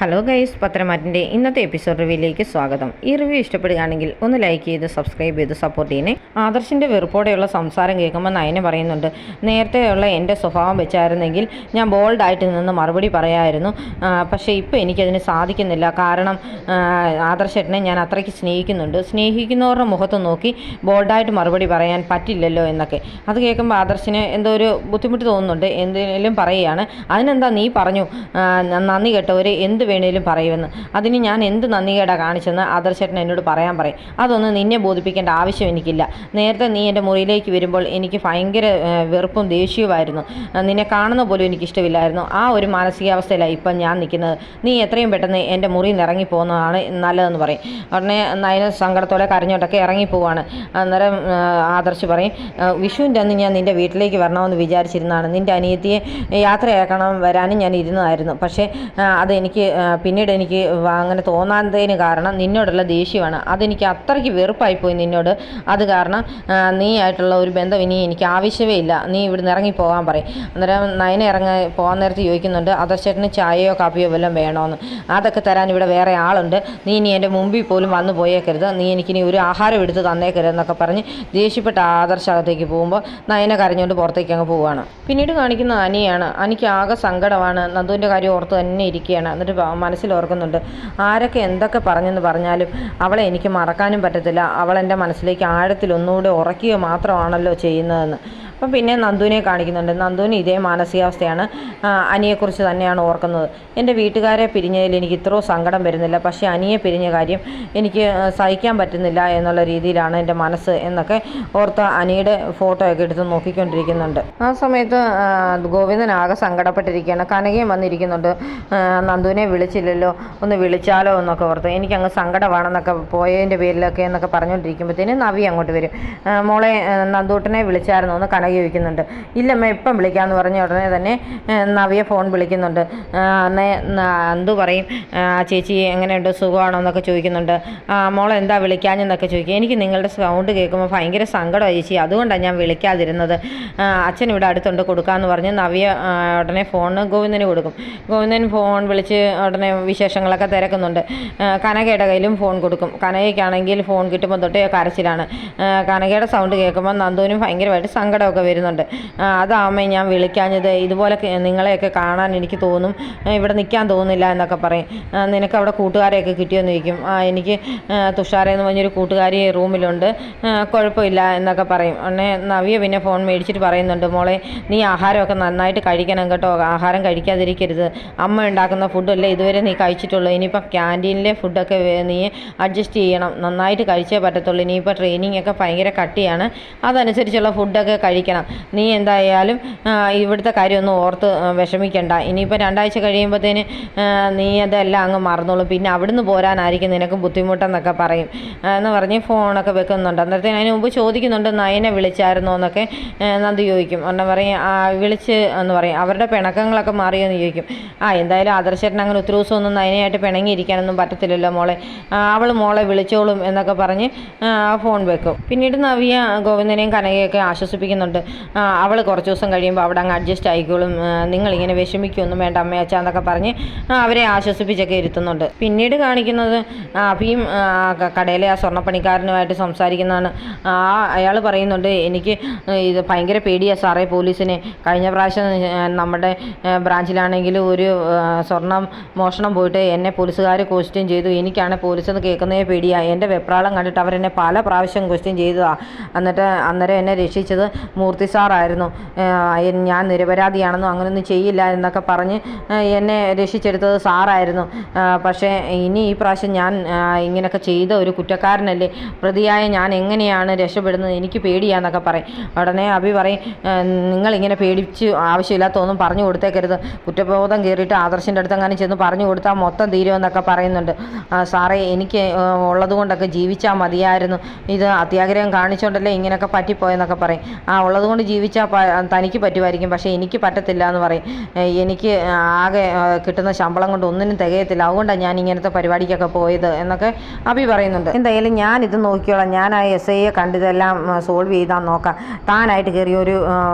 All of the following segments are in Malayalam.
ഹലോ ഗൈസ്, പത്രമാറ്റിൻ്റെ ഇന്നത്തെ എപ്പിസോഡ് റിവ്യൂയിലേക്ക് സ്വാഗതം. ഈ റിവ്യൂ ഇഷ്ടപ്പെടുകയാണെങ്കിൽ ഒന്ന് ലൈക്ക് ചെയ്ത് സബ്സ്ക്രൈബ് ചെയ്ത് സപ്പോർട്ട് ചെയ്യണേ. ആദർശിൻ്റെ വെറുപ്പോടെയുള്ള സംസാരം കേൾക്കുമ്പോൾ നയന പറയുന്നുണ്ട്, നേരത്തെയുള്ള എൻ്റെ സ്വഭാവം വെച്ചായിരുന്നെങ്കിൽ ഞാൻ ബോൾഡായിട്ട് നിന്ന് മറുപടി പറയാമായിരുന്നു. പക്ഷേ ഇപ്പോൾ എനിക്കതിന് സാധിക്കുന്നില്ല. കാരണം ആദർശേട്ടനെ ഞാൻ അത്രയ്ക്ക് സ്നേഹിക്കുന്നുണ്ട്. സ്നേഹിക്കുന്നവരുടെ മുഖത്ത് നോക്കി ബോൾഡായിട്ട് മറുപടി പറയാൻ പറ്റില്ലല്ലോ എന്നൊക്കെ. അത് കേൾക്കുമ്പോൾ ആദർശിന് എന്തോ ഒരു ബുദ്ധിമുട്ട് തോന്നുന്നുണ്ട്. എന്തെങ്കിലും പറയുകയാണ്. അതിനെന്താ നീ പറഞ്ഞു, നന്ദി കേട്ടവർ എന്ത് വേണേലും പറയുമെന്ന്. അതിന് ഞാൻ എന്ത് നന്ദികേടാ കാണിച്ചെന്ന് ആദർശേട്ടൻ എന്നോട് പറയാൻ പറയും. അതൊന്നും നിന്നെ ബോധിപ്പിക്കേണ്ട ആവശ്യം എനിക്കില്ല. നേരത്തെ നീ എൻ്റെ മുറിയിലേക്ക് വരുമ്പോൾ എനിക്ക് ഭയങ്കര വെറുപ്പും ദേഷ്യവുമായിരുന്നു. നിന്നെ കാണുന്ന പോലും എനിക്കിഷ്ടമില്ലായിരുന്നു. ആ ഒരു മാനസികാവസ്ഥയിലാണ് ഇപ്പം ഞാൻ നിൽക്കുന്നത്. നീ എത്രയും പെട്ടെന്ന് എൻ്റെ മുറിയിൽ നിന്ന് ഇറങ്ങിപ്പോകുന്നതാണ് നല്ലതെന്ന് പറയും. ഉടനെ നയന സങ്കടത്തോടെ കരഞ്ഞോട്ടൊക്കെ ഇറങ്ങിപ്പോവാണ്. അന്നേരം ആദർശ് പറയും, വിഷുവിൻ്റെ അന്ന് ഞാൻ നിൻ്റെ വീട്ടിലേക്ക് വരണമെന്ന് വിചാരിച്ചിരുന്നതാണ്. നിൻ്റെ അനിയത്തിയെ യാത്രയാക്കണം വരാനും ഞാൻ ഇരുന്നതായിരുന്നു. പക്ഷേ അതെനിക്ക് പിന്നീട് എനിക്ക് അങ്ങനെ തോന്നാത്തതിന് കാരണം നിന്നോടുള്ള ദേഷ്യമാണ്. അതെനിക്ക് അത്രയ്ക്ക് വെറുപ്പായിപ്പോയി നിന്നോട്. അത് കാരണം നീ ആയിട്ടുള്ള ഒരു ബന്ധം ഇനി എനിക്ക് ആവശ്യമേ ഇല്ല. നീ ഇവിടുന്ന് ഇറങ്ങിപ്പോകാൻ പറയും. അന്നേരം നയന പോകാൻ നേരത്ത് ചോദിക്കുന്നുണ്ട്, ആദർശേട്ടന് ചായയോ കാപ്പിയോ വല്ലതും വേണമെന്ന്. അതൊക്കെ തരാൻ ഇവിടെ വേറെ ആളുണ്ട്. നീ ഇനി എൻ്റെ മുമ്പിൽ പോലും വന്നു പോയേക്കരുത്. നീ എനിക്കിനി ഒരു ആഹാരം എടുത്ത് തന്നേക്കരുതെന്നൊക്കെ പറഞ്ഞ് ദേഷ്യപ്പെട്ട ആദർശകത്തേക്ക് പോകുമ്പോൾ നയന കരഞ്ഞുകൊണ്ട് പുറത്തേക്ക് അങ്ങ് പോവുകയാണ്. പിന്നീട് കാണിക്കുന്ന അനിയാണ്. അനിക്ക് ആകെ സങ്കടമാണ്. നന്ദുവിൻ്റെ കാര്യം ഓർത്ത് തന്നെ ഇരിക്കുകയാണ്. എന്നിട്ട് മനസ്സിലോർക്കുന്നുണ്ട്, ആരൊക്കെ എന്തൊക്കെ പറഞ്ഞെന്ന് പറഞ്ഞാലും അവളെ എനിക്ക് മറക്കാനും പറ്റത്തില്ല. അവളെൻ്റെ മനസ്സിലേക്ക് ആഴത്തിൽ ഒന്നുകൂടെ ഉറക്കുക മാത്രമാണല്ലോ ചെയ്യുന്നതെന്ന്. അപ്പം പിന്നെ നന്ദുവിനെ കാണിക്കുന്നുണ്ട്. നന്ദുവിന് ഇതേ മാനസികാവസ്ഥയാണ്. അനിയെക്കുറിച്ച് തന്നെയാണ് ഓർക്കുന്നത്. എൻ്റെ വീട്ടുകാരെ പിരിഞ്ഞതിൽ എനിക്ക് ഇത്രയും സങ്കടം വരുന്നില്ല, പക്ഷേ അനിയെ പിരിഞ്ഞ കാര്യം എനിക്ക് സഹിക്കാൻ പറ്റുന്നില്ല എന്നുള്ള രീതിയിലാണ് എൻ്റെ മനസ്സ് എന്നൊക്കെ ഓർത്ത് അനിയുടെ ഫോട്ടോ ഒക്കെ എടുത്ത് നോക്കിക്കൊണ്ടിരിക്കുന്നുണ്ട്. ആ സമയത്ത് ഗോവിന്ദൻ ആകെ സങ്കടപ്പെട്ടിരിക്കുകയാണ്. കനകയും വന്നിരിക്കുന്നുണ്ട്. നന്ദുവിനെ വിളിച്ചില്ലല്ലോ, ഒന്ന് വിളിച്ചാലോ എന്നൊക്കെ ഓർത്ത് എനിക്കങ്ങ് സങ്കടമാണെന്നൊക്കെ പോയതിൻ്റെ പേരിലൊക്കെ എന്നൊക്കെ പറഞ്ഞുകൊണ്ടിരിക്കുമ്പോഴത്തേന് നവി അങ്ങോട്ട് വരും. മോളെ നന്ദൂട്ടനെ വിളിച്ചായിരുന്നു എന്ന് കനക ചോദിക്കുന്നുണ്ട്. ഇല്ലമ്മ ഇപ്പം വിളിക്കാമെന്ന് പറഞ്ഞ ഉടനെ തന്നെ നവിയെ ഫോൺ വിളിക്കുന്നുണ്ട്. നന്ദു പറയും, ചേച്ചി എങ്ങനെയുണ്ട്, സുഖമാണോ എന്നൊക്കെ ചോദിക്കുന്നുണ്ട്. മോളെ എന്താ വിളിക്കാഞ്ഞെന്നൊക്കെ ചോദിക്കും. എനിക്ക് നിങ്ങളുടെ സൗണ്ട് കേൾക്കുമ്പോൾ ഭയങ്കര സങ്കടമാണ് ചേച്ചി, അതുകൊണ്ടാണ് ഞാൻ വിളിക്കാതിരുന്നത്. അച്ഛൻ ഇവിടെ അടുത്തുണ്ട്, കൊടുക്കാമെന്ന് പറഞ്ഞ് നവിയ ഉടനെ ഫോൺ ഗോവിന്ദന് കൊടുക്കും. ഗോവിന്ദൻ ഫോൺ വിളിച്ച് ഉടനെ വിശേഷങ്ങളൊക്കെ തിരക്കുന്നുണ്ട്. കനകയുടെ കയ്യിലും ഫോൺ കൊടുക്കും. കനകയ്ക്കാണെങ്കിൽ ഫോൺ കിട്ടുമ്പോൾ തൊട്ടേ കരച്ചിലാണ്. കനകയുടെ സൗണ്ട് കേൾക്കുമ്പോൾ നന്ദുവിനും ഭയങ്കരമായിട്ട് സങ്കടമൊക്കെ വരുന്നുണ്ട്. അതാമ്മേ ഞാൻ വിളിക്കാഞ്ഞത്, ഇതുപോലെ നിങ്ങളെയൊക്കെ കാണാൻ എനിക്ക് തോന്നും, ഇവിടെ നിൽക്കാൻ തോന്നുന്നില്ല എന്നൊക്കെ പറയും. നിനക്ക് അവിടെ കൂട്ടുകാരെയൊക്കെ കിട്ടിയെന്ന് ചോദിക്കും. എനിക്ക് തുഷാരെന്ന് പറഞ്ഞൊരു കൂട്ടുകാരി റൂമിലുണ്ട്, കുഴപ്പമില്ല എന്നൊക്കെ പറയും. ഉടനെ നവിയ പിന്നെ ഫോൺ മേടിച്ചിട്ട് പറയുന്നുണ്ട്, മോളെ നീ ആഹാരമൊക്കെ നന്നായിട്ട് കഴിക്കണം കേട്ടോ, ആഹാരം കഴിക്കാതിരിക്കരുത്. അമ്മ ഉണ്ടാക്കുന്ന ഫുഡല്ലേ ഇതുവരെ നീ കഴിച്ചിട്ടുള്ളൂ. ഇനിയിപ്പോൾ ക്യാൻറ്റീനിലെ ഫുഡൊക്കെ നീ അഡ്ജസ്റ്റ് ചെയ്യണം, നന്നായിട്ട് കഴിച്ചേ പറ്റത്തുള്ളൂ. ഇനിയിപ്പോൾ ട്രെയിനിങ് ഒക്കെ ഭയങ്കര കട്ടിയാണ്, അതനുസരിച്ചുള്ള ഫുഡൊക്കെ കഴിക്കണം. നീ എന്തായാലും ഇവിടുത്തെ കാര്യമൊന്നും ഓർത്ത് വിഷമിക്കണ്ട. ഇനിയിപ്പോൾ 2 ആഴ്ച കഴിയുമ്പോഴത്തേന് നീ അതെല്ലാം അങ്ങ് മറന്നോളും. പിന്നെ അവിടുന്ന് പോരാനായിരിക്കും നിനക്ക് ബുദ്ധിമുട്ടെന്നൊക്കെ പറയും എന്ന് പറഞ്ഞ് ഫോണൊക്കെ വെക്കുന്നുണ്ട്. അന്നേരത്തേന് അതിന് മുമ്പ് ചോദിക്കുന്നുണ്ട്, നയനെ വിളിച്ചായിരുന്നോ എന്നൊക്കെ നന്ദി ചോദിക്കും. ഒരെണ്ണം പറയും വിളിച്ച് എന്ന് പറയും. അവരുടെ പിണക്കങ്ങളൊക്കെ മാറിയോ എന്ന് ചോദിക്കും. എന്തായാലും ആദർശേട്ടൻ അങ്ങനെ ഒത്തിരി ദിവസമൊന്നും നയനയായിട്ട് പിണങ്ങിയിരിക്കാനൊന്നും പറ്റത്തില്ലല്ലോ മോളെ, അവൾ മോളെ വിളിച്ചോളും എന്നൊക്കെ പറഞ്ഞ് ഫോൺ വെക്കും. പിന്നീട് നവിയ ഗോവിന്ദനെയും കനകയൊക്കെ ആശ്വസിപ്പിക്കുന്നുണ്ട്. അവൾ കുറച്ച് ദിവസം കഴിയുമ്പോൾ അവിടെ അങ്ങ് അഡ്ജസ്റ്റ് ആയിക്കോളും, നിങ്ങളിങ്ങനെ വിഷമിക്കൊന്നും വേണ്ട അമ്മയച്ച എന്നൊക്കെ പറഞ്ഞ് അവരെ ആശ്വസിപ്പിച്ചൊക്കെ ഇരുത്തുന്നുണ്ട്. പിന്നീട് കാണിക്കുന്നത് അഭിയും കടയിലെ ആ സ്വർണ്ണപ്പണിക്കാരനുമായിട്ട് സംസാരിക്കുന്നതാണ്. അയാൾ പറയുന്നുണ്ട്, എനിക്ക് ഇത് ഭയങ്കര പേടിയാണ് സാറേ പോലീസിനെ. കഴിഞ്ഞ പ്രാവശ്യം നമ്മുടെ ബ്രാഞ്ചിലാണെങ്കിൽ ഒരു സ്വർണം മോഷണം പോയിട്ട് എന്നെ പോലീസുകാർ ക്വസ്റ്റ്യൻ ചെയ്തു. എനിക്കാണ് പോലീസെന്ന് കേൾക്കുന്നതേ പേടിയാണ്. എൻ്റെ വെപ്രാളം കണ്ടിട്ട് അവരെന്നെ പല പ്രാവശ്യം ക്വസ്റ്റ്യൻ ചെയ്തതാണ്. എന്നിട്ട് അന്നേരം എന്നെ രക്ഷിച്ചത് മൂർത്തി സാറായിരുന്നു. ഞാൻ നിരപരാധിയാണെന്നും അങ്ങനെയൊന്നും ചെയ്യില്ല എന്നൊക്കെ പറഞ്ഞ് എന്നെ രക്ഷിച്ചെടുത്തത് സാറായിരുന്നു. പക്ഷേ ഇനി ഈ പ്രാവശ്യം ഞാൻ ഇങ്ങനെയൊക്കെ ചെയ്ത ഒരു കുറ്റക്കാരനല്ലേ, പ്രതിയായ ഞാൻ എങ്ങനെയാണ് രക്ഷപ്പെടുന്നത്, എനിക്ക് പേടിയാന്നൊക്കെ പറയും. ഉടനെ അഭി പറയും, നിങ്ങളിങ്ങനെ പേടിച്ച് ആവശ്യമില്ലാത്തൊന്നും പറഞ്ഞു കൊടുത്തേക്കരുത്. കുറ്റബോധം കയറിയിട്ട് ആദർശിൻ്റെ അടുത്ത് അങ്ങനെ ചെന്ന് പറഞ്ഞു കൊടുത്താൽ മൊത്തം തീരുമെന്നൊക്കെ പറയുന്നുണ്ട്. സാറേ എനിക്ക് ഉള്ളത് കൊണ്ടൊക്കെ ജീവിച്ചാൽ മതിയായിരുന്നു, ഇത് അത്യാഗ്രഹം കാണിച്ചുകൊണ്ടല്ലേ ഇങ്ങനെയൊക്കെ പറ്റിപ്പോയെന്നൊക്കെ പറയും. ഉള്ളതുകൊണ്ട് ജീവിച്ചാൽ തനിക്ക് പറ്റുമായിരിക്കും, പക്ഷേ എനിക്ക് പറ്റത്തില്ല എന്ന് പറയും. എനിക്ക് ആകെ കിട്ടുന്ന ശമ്പളം കൊണ്ട് ഒന്നിനും തികയത്തില്ല, അതുകൊണ്ടാണ് ഞാൻ ഇങ്ങനത്തെ പരിപാടിക്കൊക്കെ പോയത് എന്നൊക്കെ അഭി പറയുന്നുണ്ട്. എന്തായാലും ഞാനിത് നോക്കിയോളാം, ഞാൻ ആ SIയെ കണ്ടിതെല്ലാം സോൾവ് ചെയ്താൽ നോക്കാം, താനായിട്ട് കയറി ഒരു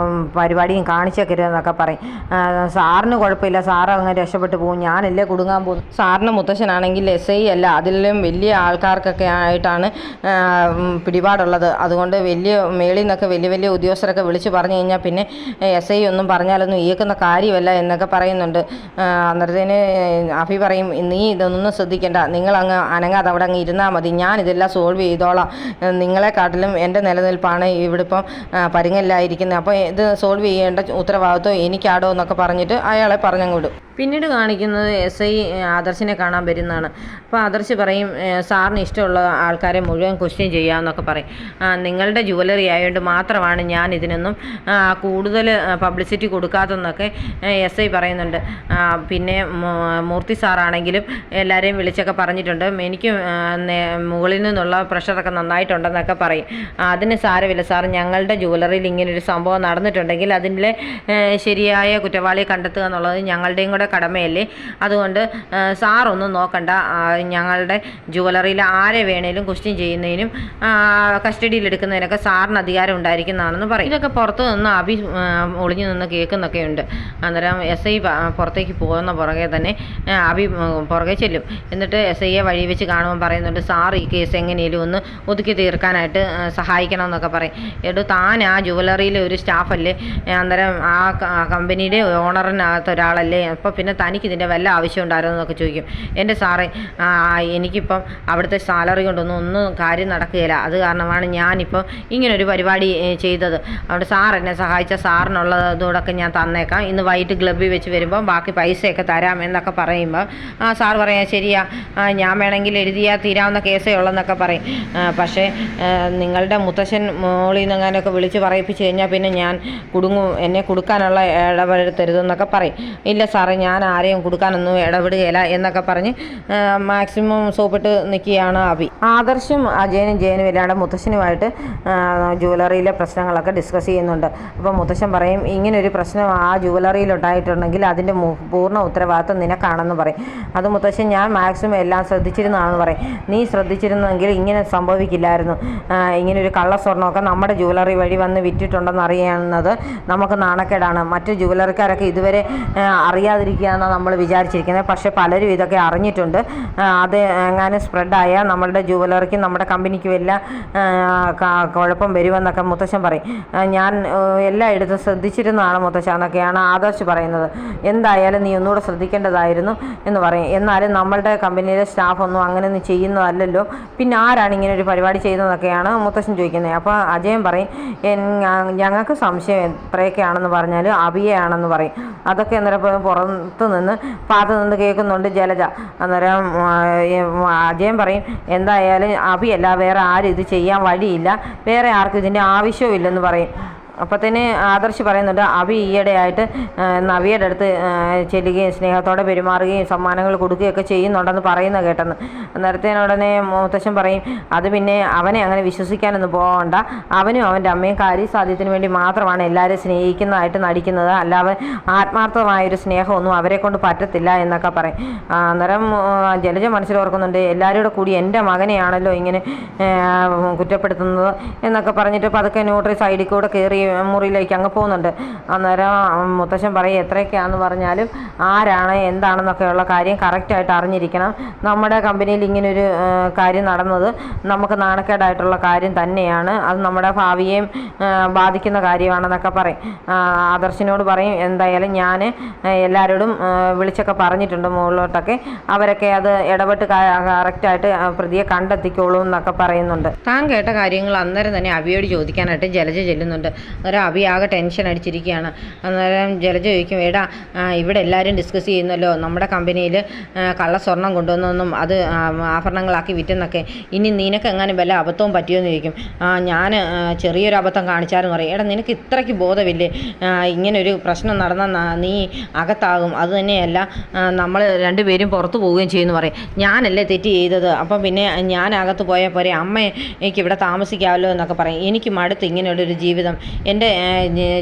പരിപാടിയും കാണിച്ചേക്കരുതെന്നൊക്കെ പറയും. സാറിന് കുഴപ്പമില്ല, സാറ് അങ്ങ് രക്ഷപ്പെട്ടു പോകും, ഞാനല്ലേ കുടുങ്ങാൻ പോകും. സാറിന് മുത്തശ്ശനാണെങ്കിൽ SI അല്ല, അതിലും വലിയ ആൾക്കാർക്കൊക്കെ ആയിട്ടാണ് പിടിപാടുള്ളത്. അതുകൊണ്ട് വലിയ മേളിൽ നിന്നൊക്കെ വലിയ വലിയ ഉദ്യോഗസ്ഥരൊക്കെ വിളിച്ച് പറഞ്ഞു കഴിഞ്ഞാൽ പിന്നെ SI ഒന്നും പറഞ്ഞാലൊന്നും ഏൽക്കുന്ന കാര്യമല്ല എന്നൊക്കെ പറയുന്നുണ്ട്. അന്നേരത്തേന് അഭി പറയും, നീ ഇതൊന്നും ശ്രദ്ധിക്കേണ്ട, നിങ്ങളങ്ങ് അനങ്ങാതെ അവിടെ അങ്ങ് ഇരുന്നാൽ മതി, ഞാനിതെല്ലാം സോൾവ് ചെയ്തോളാം, നിങ്ങളെക്കാട്ടിലും എൻ്റെ നിലനിൽപ്പാണ് ഇവിടെ ഇപ്പം പരുങ്ങലിലായിരിക്കുന്നത്, അപ്പോൾ ഇത് സോൾവ് ചെയ്യേണ്ട ഉത്തരവാദിത്വം എനിക്കാടോ എന്നൊക്കെ പറഞ്ഞിട്ട് അയാളെ പറഞ്ഞങ്ങ് വിടും. പിന്നീട് കാണിക്കുന്നത് SI ആദർശിനെ കാണാൻ വരുന്നതാണ്. അപ്പോൾ ആദർശ് പറയും, സാറിന് ഇഷ്ടമുള്ള ആൾക്കാരെ മുഴുവൻ ക്വസ്റ്റ്യൻ ചെയ്യാമെന്നൊക്കെ പറയും. നിങ്ങളുടെ ജുവലറി ആയതുകൊണ്ട് മാത്രമാണ് ഞാൻ ഇതിനൊന്നും കൂടുതൽ പബ്ലിസിറ്റി കൊടുക്കാത്തതെന്നൊക്കെ SI പറയുന്നുണ്ട്. പിന്നെ മൂർത്തി സാറാണെങ്കിലും എല്ലാവരെയും വിളിച്ചൊക്കെ പറഞ്ഞിട്ടുണ്ട്, എനിക്ക് മുകളിൽ നിന്നുള്ള പ്രഷറൊക്കെ നന്നായിട്ടുണ്ടെന്നൊക്കെ പറയും. അതിന് സാരമില്ല സാർ, ഞങ്ങളുടെ ജുവലറിയിൽ ഇങ്ങനൊരു സംഭവം നടന്നിട്ടുണ്ടെങ്കിൽ അതിൻ്റെ ശരിയായ കുറ്റവാളിയെ കണ്ടെത്തുക എന്നുള്ളത് ഞങ്ങളുടെയും കൂടെ കടമയല്ലേ, അതുകൊണ്ട് സാറൊന്നും നോക്കണ്ട, ഞങ്ങളുടെ ജുവലറിയിൽ ആരെ വേണേലും ക്വസ്റ്റ്യൻ ചെയ്യുന്നതിനും കസ്റ്റഡിയിലെടുക്കുന്നതിനൊക്കെ സാറിന് അധികാരം ഉണ്ടായിരിക്കുന്നതാണെന്ന് പറയും. ഇതൊക്കെ പുറത്തു നിന്ന് അഭി ഒളിഞ്ഞു നിന്ന് കേൾക്കുന്നൊക്കെ ഉണ്ട്. അന്നേരം SI പുറത്തേക്ക് പോകുന്ന പുറകെ തന്നെ അഭി പുറകെ ചെല്ലും. എന്നിട്ട് SIയെ വഴി വെച്ച് കാണുമ്പോൾ പറയുന്നുണ്ട്, സാർ ഈ കേസ് എങ്ങനെയും ഒന്ന് ഒതുക്കി തീർക്കാനായിട്ട് സഹായിക്കണം എന്നൊക്കെ പറയും. താൻ ആ ജുവലറിയിലെ ഒരു സ്റ്റാഫല്ലേ, അന്നേരം ആ കമ്പനിയുടെ ഓണറിനകത്ത് ഒരാളല്ലേ, അപ്പോൾ പിന്നെ തനിക്ക് ഇതിൻ്റെ വല്ല ആവശ്യം ഉണ്ടായിരുന്നു എന്നൊക്കെ ചോദിക്കും. എൻ്റെ സാറേ, എനിക്കിപ്പം അവിടുത്തെ സാലറി കൊണ്ടൊന്നും കാര്യം നടക്കുകയില്ല, അത് കാരണമാണ് ഞാനിപ്പം ഇങ്ങനൊരു പരിപാടി ചെയ്തത്, അതുകൊണ്ട് സാർ എന്നെ സഹായിച്ച സാറിനുള്ളതോടൊക്കെ ഞാൻ തന്നേക്കാം, ഇന്ന് വൈകിട്ട് ക്ലബ്ബിൽ വെച്ച് വരുമ്പോൾ ബാക്കി പൈസയൊക്കെ തരാം എന്നൊക്കെ പറയുമ്പോൾ സാർ പറയാം, ശരിയാ, ഞാൻ വേണമെങ്കിൽ എഴുതിയാൽ തീരാവുന്ന കേസേ ഉള്ളെന്നൊക്കെ പറയും. പക്ഷേ നിങ്ങളുടെ മുത്തശ്ശൻ മോളിൽ നിന്ന് അങ്ങനെയൊക്കെ വിളിച്ച് പറയിപ്പിച്ച് കഴിഞ്ഞാൽ പിന്നെ ഞാൻ കുടുങ്ങും, എന്നെ കൊടുക്കാനുള്ള ഇടപെടുത്തരുതെന്നൊക്കെ പറയും. ഇല്ല സാറേ, ഞാൻ ആരെയും കൊടുക്കാനൊന്നും ഇടപെടുകയില്ല എന്നൊക്കെ പറഞ്ഞ് മാക്സിമം സോപ്പിട്ട് നിൽക്കുകയാണ് അഭി. ആദർശും അജയനും ജയനും ഇല്ലാണ്ട് മുത്തശ്ശനുമായിട്ട് ജുവലറിയിലെ പ്രശ്നങ്ങളൊക്കെ ഡിസ്കസ് ചെയ്യുന്നുണ്ട്. അപ്പോൾ മുത്തശ്ശൻ പറയും, ഇങ്ങനൊരു പ്രശ്നം ആ ജുവലറിയിൽ ഉണ്ടായിട്ടുണ്ടെങ്കിൽ അതിൻ്റെ പൂർണ്ണ ഉത്തരവാദിത്വം നിനക്കാണെന്ന് പറയും. അത് മുത്തശ്ശൻ ഞാൻ മാക്സിമം എല്ലാം ശ്രദ്ധിച്ചിരുന്നതാണെന്ന് പറയും. നീ ശ്രദ്ധിച്ചിരുന്നെങ്കിൽ ഇങ്ങനെ സംഭവിക്കില്ലായിരുന്നു, ഇങ്ങനൊരു കള്ളസ്വർണ്ണമൊക്കെ നമ്മുടെ ജുവലറി വഴി വന്ന് വിറ്റിട്ടുണ്ടെന്ന് അറിയുന്നത് നമുക്ക് നാണക്കേടാണ്, മറ്റ് ജുവലറിക്കാരൊക്കെ ഇതുവരെ അറിയാതിരിക്കുകയെന്നാണ് നമ്മൾ വിചാരിച്ചിരിക്കുന്നത്, പക്ഷേ പലരും ഇതൊക്കെ അറിഞ്ഞിട്ടുണ്ട്, അത് എങ്ങാനും സ്പ്രെഡായാൽ നമ്മളുടെ ജുവലറിക്കും നമ്മുടെ കമ്പനിക്കും എല്ലാം കുഴപ്പം വരുമെന്നൊക്കെ മുത്തശ്ശൻ പറയും. ഞാൻ എല്ലായിടത്തും ശ്രദ്ധിച്ചിരുന്നതാണ് മുത്തശ്ശ എന്നൊക്കെയാണ് ആദർശ് പറയുന്നത്. എന്തായാലും നീ ഒന്നുകൂടെ ശ്രദ്ധിക്കേണ്ടതായിരുന്നു എന്ന് പറയും. എന്നാലും നമ്മളുടെ കമ്പനിയിലെ സ്റ്റാഫൊന്നും അങ്ങനെയൊന്നും ചെയ്യുന്നതല്ലല്ലോ, പിന്നെ ആരാണ് ഇങ്ങനെ ഒരു പരിപാടി ചെയ്യുന്നതെന്നൊക്കെയാണ് മുത്തശ്ശൻ ചോദിക്കുന്നത്. അപ്പോൾ അജയൻ പറയും, ഞങ്ങൾക്ക് സംശയം എത്രയൊക്കെയാണെന്ന് പറഞ്ഞാൽ അഭിയാണെന്ന് പറയും. അതൊക്കെ അന്നേരം പുറത്ത് നിന്ന് നിന്ന് കേൾക്കുന്നുണ്ട് ജലജ. അന്നേരം അജയൻ പറയും, എന്തായാലും അഭിയല്ല വേറെ ആരും ഇത് ചെയ്യാൻ വഴിയില്ല, വേറെ ആർക്കും ഇതിൻ്റെ ആവശ്യമില്ലെന്ന് പറയും. അപ്പോൾ തന്നെ ആദർശ് പറയുന്നുണ്ട്, അഭി ഈയിടെയായിട്ട് നവിയുടെ അടുത്ത് ചെല്ലുകയും സ്നേഹത്തോടെ പെരുമാറുകയും സമ്മാനങ്ങൾ കൊടുക്കുകയൊക്കെ ചെയ്യുന്നുണ്ടെന്ന് പറയുന്ന കേട്ടെന്ന്. നേരത്തേനുടനെ മുത്തശ്ശൻ പറയും, അത് പിന്നെ അവനെ അങ്ങനെ വിശ്വസിക്കാനൊന്നും പോകണ്ട, അവനും അവൻ്റെ അമ്മയും കാര്യസാധ്യത്തിന് വേണ്ടി മാത്രമാണ് എല്ലാവരും സ്നേഹിക്കുന്നതായിട്ട് നടിക്കുന്നത്, അല്ലാതെ ആത്മാർത്ഥമായൊരു സ്നേഹമൊന്നും അവരെ കൊണ്ട് പറ്റത്തില്ല എന്നൊക്കെ പറയും. അന്നേരം ജലജ മനസ്സിലോർക്കുന്നുണ്ട്, എല്ലാവരും കൂടി എൻ്റെ മകനെയാണല്ലോ ഇങ്ങനെ കുറ്റപ്പെടുത്തുന്നത് എന്നൊക്കെ പറഞ്ഞിട്ട് പതുക്കെ ന്യൂട്രി സൈഡിൽ കൂടെ കയറി മുറിയിലേക്ക് അങ്ങ് പോകുന്നുണ്ട്. അന്നേരം മുത്തശ്ശൻ പറയും, എത്രയൊക്കെയാണെന്ന് പറഞ്ഞാലും ആരാണ് എന്താണെന്നൊക്കെയുള്ള കാര്യം കറക്റ്റായിട്ട് അറിഞ്ഞിരിക്കണം, നമ്മുടെ കമ്പനിയിൽ ഇങ്ങനൊരു കാര്യം നടന്നത് നമുക്ക് നാണക്കേടായിട്ടുള്ള കാര്യം തന്നെയാണ്, അത് നമ്മുടെ ഭാവിയെയും ബാധിക്കുന്ന കാര്യമാണെന്നൊക്കെ പറയും. ആദർശിനോട് പറയും, എന്തായാലും ഞാൻ എല്ലാവരോടും വിളിച്ചൊക്കെ പറഞ്ഞിട്ടുണ്ട് മുകളിലോട്ടൊക്കെ, അവരൊക്കെ അത് ഇടപെട്ട് കറക്റ്റായിട്ട് പ്രതിയെ കണ്ടെത്തിക്കോളൂ എന്നൊക്കെ പറയുന്നുണ്ട്. താൻ കേട്ട കാര്യങ്ങൾ അന്നേരം തന്നെ അവിയോട് ചോദിക്കാനായിട്ട് ജലജ ചെല്ലുന്നുണ്ട്. അന്നേരം അഭി ആകെ ടെൻഷൻ അടിച്ചിരിക്കുകയാണ്. അന്നേരം ജലജ ചോദിക്കും, എടാ ഇവിടെ എല്ലാവരും ഡിസ്കസ് ചെയ്യുന്നല്ലോ നമ്മുടെ കമ്പനിയിൽ കള്ളസ്വർണ്ണം കൊണ്ടുവന്നൊന്നും അത് ആഭരണങ്ങളാക്കി വിറ്റെന്നൊക്കെ, ഇനി നിനക്ക് എങ്ങാനും വല്ല അബദ്ധവും പറ്റിയോന്ന് ചോദിക്കും. ഞാൻ ചെറിയൊരു അബദ്ധം കാണിച്ചാലും പറയും. എടാ നിനക്ക് ഇത്രയ്ക്ക് ബോധമില്ലേ, ഇങ്ങനൊരു പ്രശ്നം നടന്ന നീ അകത്താകും, അതുതന്നെയല്ല നമ്മൾ രണ്ടുപേരും പുറത്തു പോവുകയും ചെയ്യുമെന്ന് പറയും. ഞാനല്ലേ തെറ്റ് ചെയ്തത്, അപ്പം പിന്നെ ഞാൻ അകത്ത് പോയാൽ പോരെ, അമ്മയ്ക്ക് ഇവിടെ താമസിക്കാമല്ലോ എന്നൊക്കെ പറയും. എനിക്ക് മടുത്ത് ഇങ്ങനെയുള്ളൊരു ജീവിതം, എൻ്റെ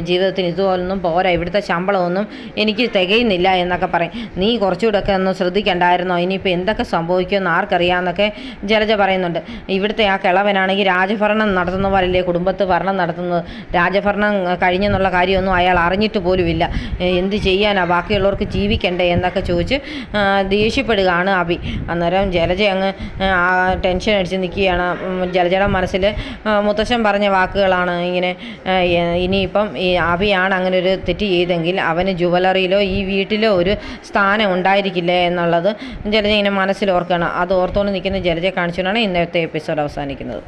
ജീവിതത്തിന് ഇതുപോലൊന്നും പോരാ, ഇവിടുത്തെ ശമ്പളമൊന്നും എനിക്ക് തികയുന്നില്ല എന്നൊക്കെ പറയും. നീ കുറച്ചുകൂടെയൊക്കെ ഒന്ന് ശ്രദ്ധിക്കണ്ടായിരുന്നോ, ഇനിയിപ്പോൾ എന്തൊക്കെ സംഭവിക്കുമെന്ന് ആർക്കറിയാമെന്നൊക്കെ ജലജ പറയുന്നുണ്ട്. ഇവിടുത്തെ ആ കിളവനാണെങ്കിൽ രാജഭരണം നടത്തുന്ന പോലല്ലേ കുടുംബത്ത് ഭരണം നടത്തുന്നത്. രാജഭരണം കഴിഞ്ഞെന്നുള്ള കാര്യമൊന്നും അയാൾ അറിഞ്ഞിട്ട് പോലുമില്ല. എന്ത് ചെയ്യാനാ, ബാക്കിയുള്ളവർക്ക് ജീവിക്കണ്ടേ എന്നൊക്കെ ചോദിച്ച് ദേഷ്യപ്പെടുകയാണ് അഭി. അന്നേരം ജലജ അങ്ങ് ടെൻഷൻ അടിച്ച് നിൽക്കുകയാണ്. ജലജയുടെ മനസ്സിൽ മുത്തശ്ശൻ പറഞ്ഞ വാക്കുകളാണ് ഇങ്ങനെ, ഇനിയിപ്പം ഈ അഭിയാണ് അങ്ങനെ ഒരു തെറ്റ് ചെയ്തെങ്കിൽ അവന് ജുവലറിയിലോ ഈ വീട്ടിലോ ഒരു സ്ഥാനം ഉണ്ടായിരിക്കില്ല എന്നുള്ളത് ജലജ ഇങ്ങനെ മനസ്സിൽ ഓർക്കുകയാണ്. അത് ഓർത്തുകൊണ്ട് നിൽക്കുന്ന ജലജയെ കാണിച്ചുകൊണ്ടാണ് ഇന്നത്തെ എപ്പിസോഡ് അവസാനിക്കുന്നത്.